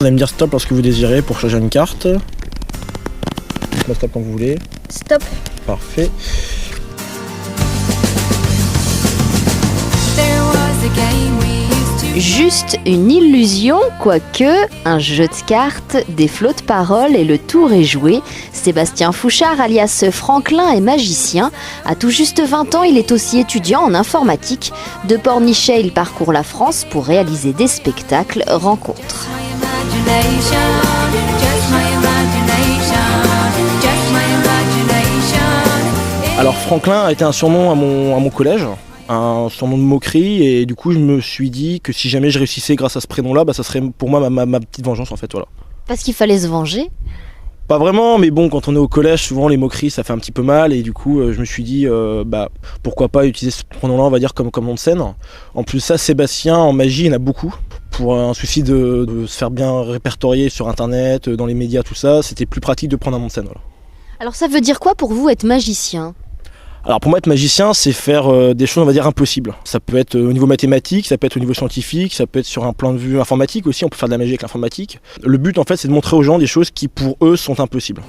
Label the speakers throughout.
Speaker 1: allez me dire stop lorsque vous désirez pour changer une carte. Dites-moi stop quand vous voulez.
Speaker 2: Stop.
Speaker 1: Parfait.
Speaker 3: Juste une illusion, quoique un jeu de cartes, des flots de paroles et le tour est joué. Sébastien Fouchard, alias Franklin, est magicien. À tout juste 20 ans, il est aussi étudiant en informatique. De Pornichet, il parcourt la France pour réaliser des spectacles, rencontres.
Speaker 1: Alors Franklin a été un surnom à mon collège. Un surnom de moquerie, et du coup je me suis dit que si jamais je réussissais grâce à ce prénom-là, ça serait pour moi ma petite vengeance en fait, voilà.
Speaker 3: Parce qu'il fallait se venger.
Speaker 1: Pas vraiment, mais bon, quand on est au collège, souvent les moqueries ça fait un petit peu mal, et du coup je me suis dit pourquoi pas utiliser ce prénom-là, on va dire, comme nom de scène. En plus ça, Sébastien en magie, il y en a beaucoup. Pour un souci de se faire bien répertorier sur internet, dans les médias, tout ça, c'était plus pratique de prendre un nom de scène, voilà.
Speaker 3: Alors ça veut dire quoi pour vous être magicien ?
Speaker 1: Alors pour moi, être magicien, c'est faire des choses, on va dire, impossibles. Ça peut être au niveau mathématique, ça peut être au niveau scientifique, ça peut être sur un point de vue informatique aussi, on peut faire de la magie avec l'informatique. Le but en fait, c'est de montrer aux gens des choses qui pour eux sont impossibles.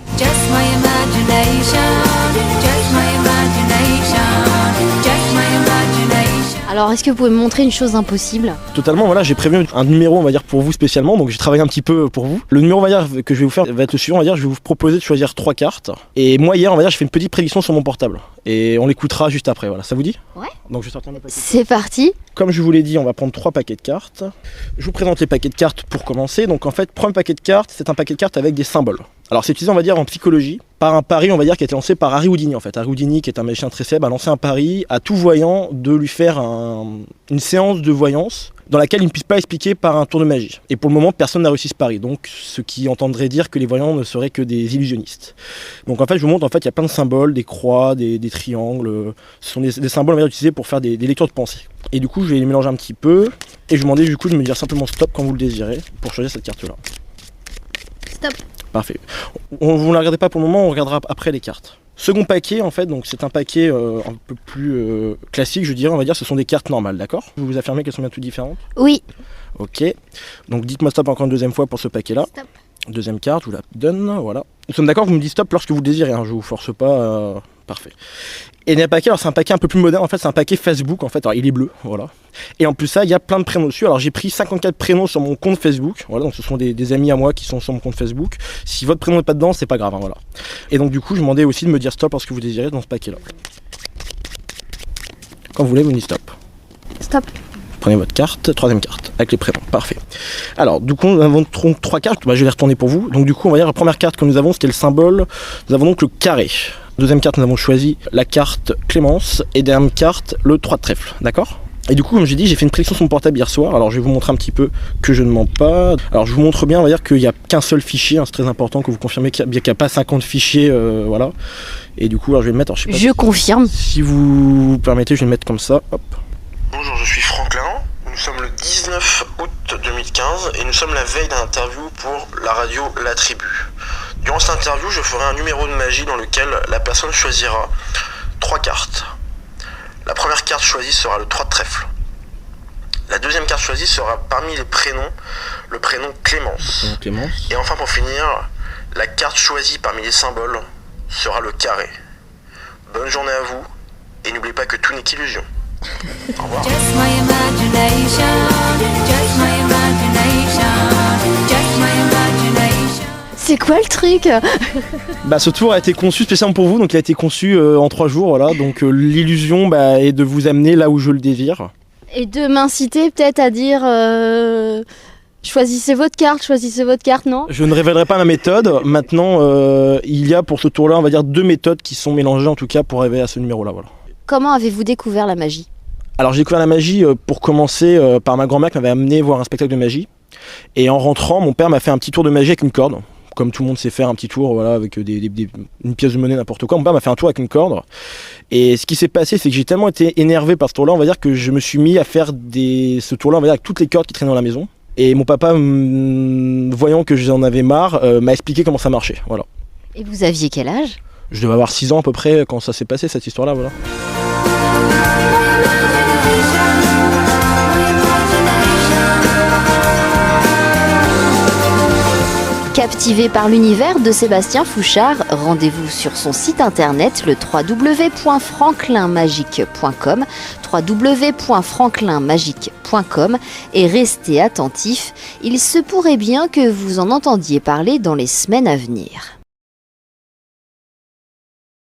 Speaker 3: Alors est-ce que vous pouvez me montrer une chose impossible ?
Speaker 1: Totalement, voilà, j'ai prévu un numéro, on va dire, pour vous spécialement, donc j'ai travaillé un petit peu pour vous. Le numéro, on va dire, que je vais vous faire va être le suivant, on va dire, je vais vous proposer de choisir 3 cartes. Et moi hier, on va dire, j'ai fait une petite prédiction sur mon portable. Et on l'écoutera juste après, voilà, ça vous dit ?
Speaker 3: Ouais.
Speaker 1: Donc je vais sortir mes paquets.
Speaker 3: C'est parti.
Speaker 1: Comme je vous l'ai dit, on va prendre 3 paquets de cartes. Je vous présente les paquets de cartes pour commencer. Donc en fait, premier paquet de cartes, c'est un paquet de cartes avec des symboles. Alors c'est utilisé, on va dire, en psychologie, par un pari, on va dire, qui a été lancé par Harry Houdini en fait. Harry Houdini, qui est un magicien très célèbre, a lancé un pari à tout voyant de lui faire une séance de voyance dans laquelle il ne puisse pas expliquer par un tour de magie. Et pour le moment, personne n'a réussi ce pari. Donc ce qui entendrait dire que les voyants ne seraient que des illusionnistes. Donc en fait, je vous montre, en fait, il y a plein de symboles, des croix, des triangles. Ce sont des symboles, on va dire, utilisés pour faire des lectures de pensée. Et du coup, je vais les mélanger un petit peu. Et je vous demandais du coup de me dire simplement stop quand vous le désirez pour choisir cette carte-là.
Speaker 2: Stop.
Speaker 1: Parfait. Vous ne la regardez pas pour le moment, on regardera après les cartes. Second paquet, en fait, donc c'est un paquet un peu plus classique, je dirais, on va dire, ce sont des cartes normales, d'accord ? Vous vous affirmez qu'elles sont bien toutes différentes ?
Speaker 3: Oui.
Speaker 1: Ok. Donc dites-moi stop encore une deuxième fois pour ce paquet-là.
Speaker 2: Stop.
Speaker 1: Deuxième carte, je vous la donne, voilà. Nous sommes d'accord, vous me dites stop lorsque vous le désirez, hein, je vous force pas. Parfait. Et les paquets, alors c'est un paquet un peu plus moderne, en fait c'est un paquet Facebook, en fait, alors il est bleu, voilà. Et en plus ça, il y a plein de prénoms dessus, alors j'ai pris 54 prénoms sur mon compte Facebook, voilà, donc ce sont des amis à moi qui sont sur mon compte Facebook. Si votre prénom n'est pas dedans, c'est pas grave, hein, voilà. Et donc du coup, je demandais aussi de me dire stop lorsque vous désirez dans ce paquet-là. Quand vous voulez, vous me dites stop.
Speaker 2: Stop.
Speaker 1: Prenez votre carte, troisième carte, avec les prénoms, parfait. Alors, du coup, nous avons 3 cartes, je vais les retourner pour vous. Donc du coup, on va dire la première carte que nous avons, c'était le symbole, nous avons donc le carré. Deuxième carte, nous avons choisi la carte Clémence, et dernière carte, le 3 de trèfle, d'accord ? Et du coup, comme j'ai dit, j'ai fait une prédiction sur mon portable hier soir, alors je vais vous montrer un petit peu que je ne mens pas. Alors je vous montre bien, on va dire qu'il n'y a qu'un seul fichier, hein, c'est très important que vous confirmez qu'il n'y a pas 50 fichiers, voilà. Et du coup, alors je vais le mettre, alors, je sais pas
Speaker 3: Je confirme.
Speaker 1: si vous permettez, je vais le mettre comme ça, hop.
Speaker 4: Bonjour, je suis Franklin. Nous sommes le 19 août 2015 et nous sommes la veille d'un interview pour la radio La Tribu. Durant cette interview, je ferai un numéro de magie dans lequel la personne choisira 3 cartes. La première carte choisie sera le 3 de trèfle. La deuxième carte choisie sera parmi les prénoms, le prénom Clémence.
Speaker 1: Clémence.
Speaker 4: Et enfin pour finir, la carte choisie parmi les symboles sera le carré. Bonne journée à vous et n'oubliez pas que tout n'est qu'illusion. Au revoir.
Speaker 3: C'est quoi le truc ?
Speaker 1: Bah, ce tour a été conçu spécialement pour vous, donc il a été conçu en 3 jours, voilà. Donc l'illusion est de vous amener là où je le désire.
Speaker 3: Et de m'inciter peut-être à dire choisissez votre carte, non ?
Speaker 1: Je ne révélerai pas ma méthode. Maintenant, il y a pour ce tour-là, on va dire 2 méthodes qui sont mélangées en tout cas pour arriver à ce numéro-là, voilà.
Speaker 3: Comment avez-vous découvert la magie ?
Speaker 1: Alors j'ai découvert la magie pour commencer par ma grand-mère qui m'avait amené voir un spectacle de magie. Et en rentrant, mon père m'a fait un petit tour de magie avec une corde. Comme tout le monde sait faire un petit tour, voilà, avec une pièce de monnaie, n'importe quoi. Mon père m'a fait un tour avec une corde. Et ce qui s'est passé, c'est que j'ai tellement été énervé par ce tour-là, on va dire que je me suis mis à faire ce tour-là, on va dire, avec toutes les cordes qui traînaient dans la maison. Et mon papa, voyant que j'en avais marre, m'a expliqué comment ça marchait, voilà.
Speaker 3: Et vous aviez quel âge ?
Speaker 1: Je devais avoir 6 ans à peu près quand ça s'est passé, cette histoire-là, voilà.
Speaker 3: Captivé par l'univers de Sébastien Fouchard, rendez-vous sur son site internet le www.franklinmagique.com www.franklinmagique.com et restez attentifs, il se pourrait bien que vous en entendiez parler dans les semaines à venir.